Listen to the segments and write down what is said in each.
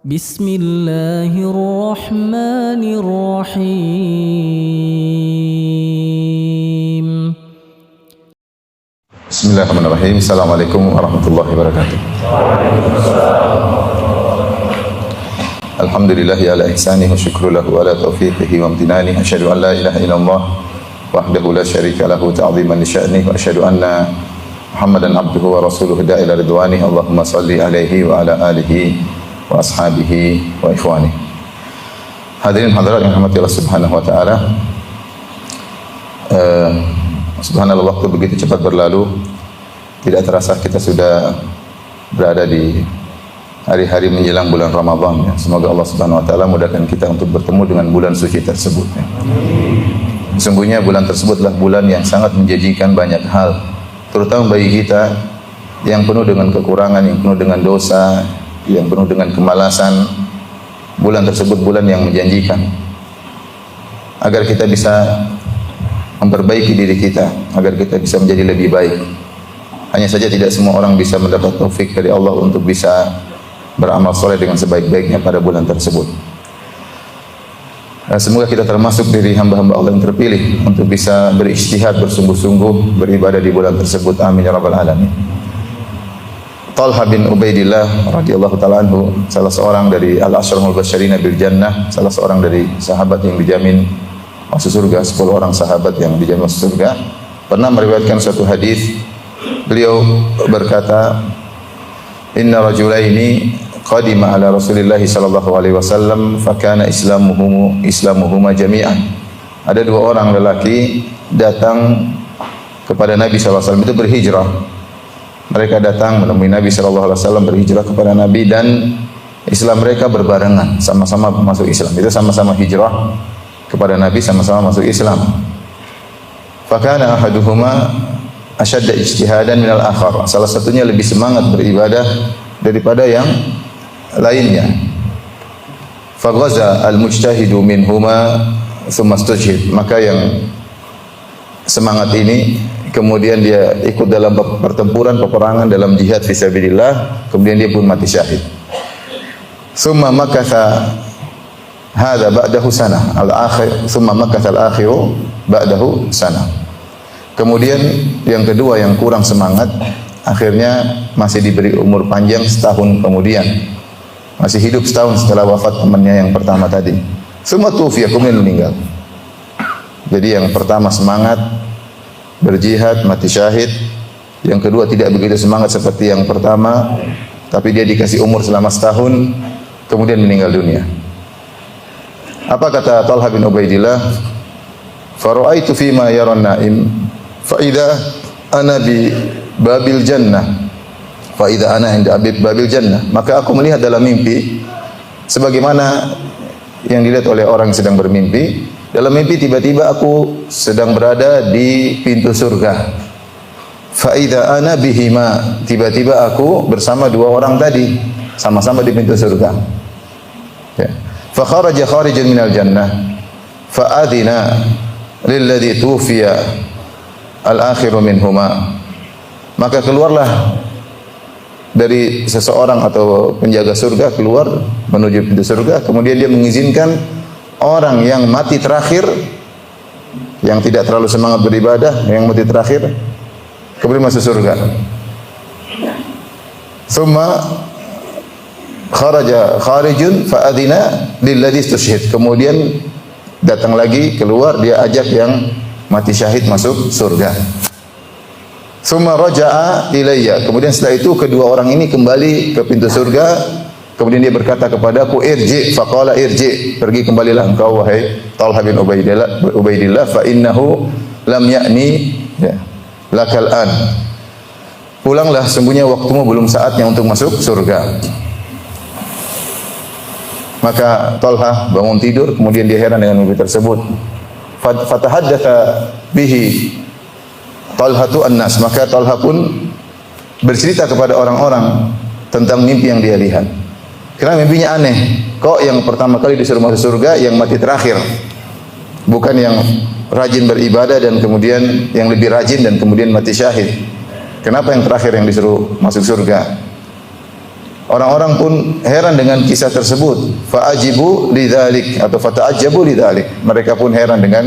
Bismillahirrahmanirrahim. Bismillahirrahmanirrahim. Assalamualaikum warahmatullahi wabarakatuh. Alhamdulillahi ala ihsanihi wa syukru lahu ala taufiqihi wa amtinanihi. Asyhadu an la ilaha illallah wahdahu la syarika lahu ta'ziman li sya'nihi wa asyhadu anna Muhammadan abduhu wa rasuluhu da'ila ridwanihi. Allahumma salli alaihi wa ala alihi wa ashabihi wa ikhwani. Hadirin hadirat yang dirahmati Allah Subhanahu wa taala. Subhanallah, waktu begitu cepat berlalu. Tidak terasa kita sudah berada di hari-hari menjelang bulan Ramadan. Semoga Allah Subhanahu wa taala mudahkan kita untuk bertemu dengan bulan suci tersebut. Sesungguhnya bulan tersebutlah bulan yang sangat menjanjikan banyak hal, terutama bagi kita yang penuh dengan kekurangan, yang penuh dengan dosa, yang penuh dengan kemalasan. Bulan tersebut bulan yang menjanjikan agar kita bisa memperbaiki diri kita, agar kita bisa menjadi lebih baik. Hanya saja tidak semua orang bisa mendapat taufik dari Allah untuk bisa beramal soleh dengan sebaik-baiknya pada bulan tersebut. Semoga kita termasuk dari hamba-hamba Allah yang terpilih untuk bisa berijtihad, bersungguh-sungguh beribadah di bulan tersebut. Amin ya rabbal alamin. Talha bin Ubaidillah radhiyallahu taala anhu, salah seorang dari al-asyrul mubasysyirina bil jannah, salah seorang dari sahabat yang dijamin masuk surga, 10 orang sahabat yang dijamin masuk surga, pernah meriwayatkan suatu hadis. Beliau berkata, "Inna rajulaini qadima ala Rasulillah sallallahu alaihi wasallam fa kana islamuhuma jami'an." Ada 2 orang lelaki datang kepada Nabi sallallahu alaihi wasallam, itu berhijrah. Mereka datang menemui Nabi sallallahu alaihi wasallam, berhijrah kepada Nabi, dan Islam mereka berbarengan, sama-sama masuk Islam. Itu sama-sama hijrah kepada Nabi, sama-sama masuk Islam. Fa kana ahaduhuma asyadda ijtihadan minal akhar. Salah satunya lebih semangat beribadah daripada yang lainnya. Fa ghaza al-mujtahidu minhuma thumma istujhid. Maka yang semangat ini kemudian dia ikut dalam pertempuran, peperangan dalam jihad fisabilillah, kemudian dia pun mati syahid. Thumma makatha hadza ba'dahu sanah al-akhir, thumma makatha al-akhiru ba'dahu sanah. Kemudian yang kedua yang kurang semangat akhirnya masih diberi umur panjang setahun kemudian. Masih hidup setahun setelah wafat temannya yang pertama tadi. Semua tufiya, kemudian meninggal. Jadi yang pertama semangat berjihad, mati syahid. Yang kedua tidak begitu semangat seperti yang pertama, tapi dia dikasih umur selama setahun, kemudian meninggal dunia. Apa kata Talha bin Ubaidillah? Fara'aitu fima yaran naim fa idza ana bi babil jannah fa idza ana inda babil jannah. Maka aku melihat dalam mimpi sebagaimana yang dilihat oleh orang yang sedang bermimpi. Dalam mimpi tiba-tiba aku sedang berada di pintu surga. Fa idza ana bihima, tiba-tiba aku bersama 2 orang tadi, sama-sama di pintu surga. Ya. Fa kharaja kharijan minal jannah fa adina lilladzi tufiya al-akhiru minhuma. Maka keluarlah dari seseorang atau penjaga surga, keluar menuju pintu surga, kemudian dia mengizinkan orang yang mati terakhir, yang tidak terlalu semangat beribadah, yang mati terakhir, kemudian masuk surga. Thumma kharaja kharijun fa adina lilladzi istushhid. Kemudian datang lagi, keluar, dia ajak yang mati syahid masuk surga. Thumma raja'a ilayya. Kemudian setelah itu kedua orang ini kembali ke pintu surga. Kemudian dia berkata kepadaku, irji, faqala irji, pergi kembalilah engkau wahai Talha bin Ubaidillah, fa innahu lam ya'ni lakal an. Pulanglah, sembunyi waktumu belum saatnya untuk masuk surga. Maka Talha bangun tidur, kemudian dia heran dengan mimpi tersebut. Fatahaddatsa bihi Talhatu an-nas. Maka Talha pun bercerita kepada orang-orang tentang mimpi yang dia lihat. Karena mimpinya aneh. Kok yang pertama kali disuruh masuk surga yang mati terakhir, bukan yang rajin beribadah dan kemudian yang lebih rajin dan kemudian mati syahid. Kenapa yang terakhir yang disuruh masuk surga? Orang-orang pun heran dengan kisah tersebut. Fa'ajibu lidzalik atau fata'ajjabu lidzalik. Mereka pun heran dengan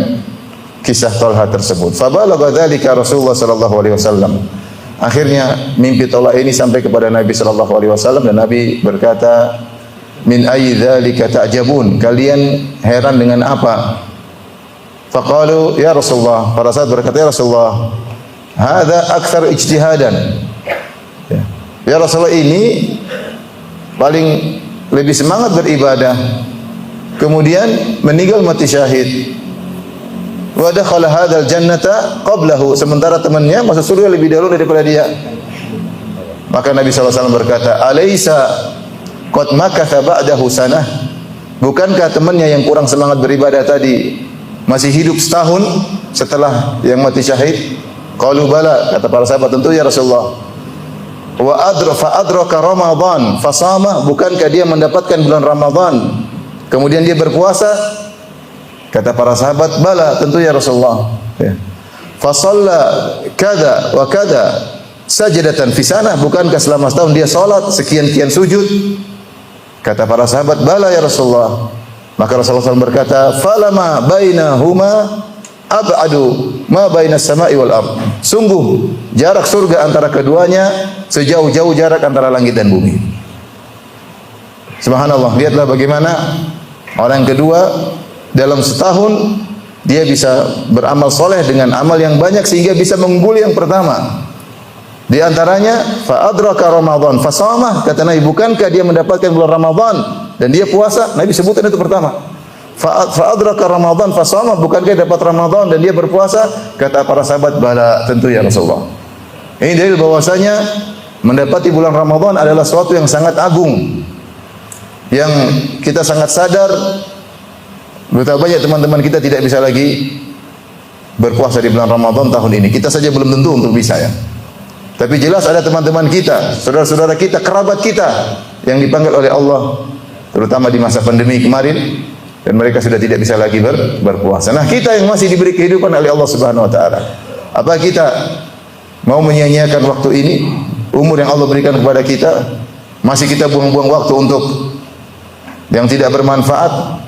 kisah Talha tersebut. Fabalagha dzalika Rasulullah sallallahu alaihi wasallam. Akhirnya mimpi Talha ini sampai kepada Nabi sallallahu alaihi wasallam dan Nabi berkata, "Min ayyi dzalika ta'jabun?" Kalian heran dengan apa? Faqalu ya Rasulullah. Para sahabat berkata, "Ya Rasulullah, hadza aktsar ijtihadan." Ya Rasulullah, ini paling lebih semangat beribadah, kemudian meninggal mati syahid. Wa dakhala hadzal jannata qablahu, sementara temannya masuk surga lebih dahulu daripada dia. Maka Nabi SAW berkata, "Alaysa qad makatha ba'dahu sanah?" Bukankah temannya yang kurang semangat beribadah tadi masih hidup setahun setelah yang mati syahid? Qalu bala, kata para sahabat, tentu ya Rasulullah. Wa adraka Ramadan fasama, bukankah dia mendapatkan bulan Ramadan kemudian dia berpuasa? Kata para sahabat, bala, tentu ya Rasulullah. Fasalla kada wa kada sajdatan fi sanah, bukankah selama setahun dia salat sekian-kian sujud? Kata para sahabat, bala ya Rasulullah. Maka Rasulullah SAW berkata, falama bainahuma ab'adu ma bainas sama'i wal ard. Sungguh jarak surga antara keduanya sejauh-jauh jarak antara langit dan bumi. Subhanallah, lihatlah bagaimana orang kedua dalam setahun dia bisa beramal soleh dengan amal yang banyak sehingga bisa mengungguli yang pertama. Di antaranya fa adraka Ramadan fasama, kata Nabi, bukankah dia mendapatkan bulan Ramadan dan dia puasa? Nabi sebutkan itu pertama. Fa adraka Ramadan fasama, bukankah dapat Ramadan dan dia berpuasa? Kata para sahabat, bala, tentu ya Rasulullah. Ini dalil bahwasanya mendapati bulan Ramadan adalah sesuatu yang sangat agung, yang kita sangat sadar betapa banyak teman-teman kita tidak bisa lagi berpuasa di bulan Ramadan tahun ini. Kita saja belum tentu untuk bisa, ya. Tapi jelas ada teman-teman kita, saudara-saudara kita, kerabat kita yang dipanggil oleh Allah, terutama di masa pandemi kemarin, dan mereka sudah tidak bisa lagi berpuasa. Nah, kita yang masih diberi kehidupan oleh Allah Subhanahu wa taala, apa kita mau menyia-nyiakan waktu ini? Umur yang Allah berikan kepada kita masih kita buang-buang waktu untuk yang tidak bermanfaat?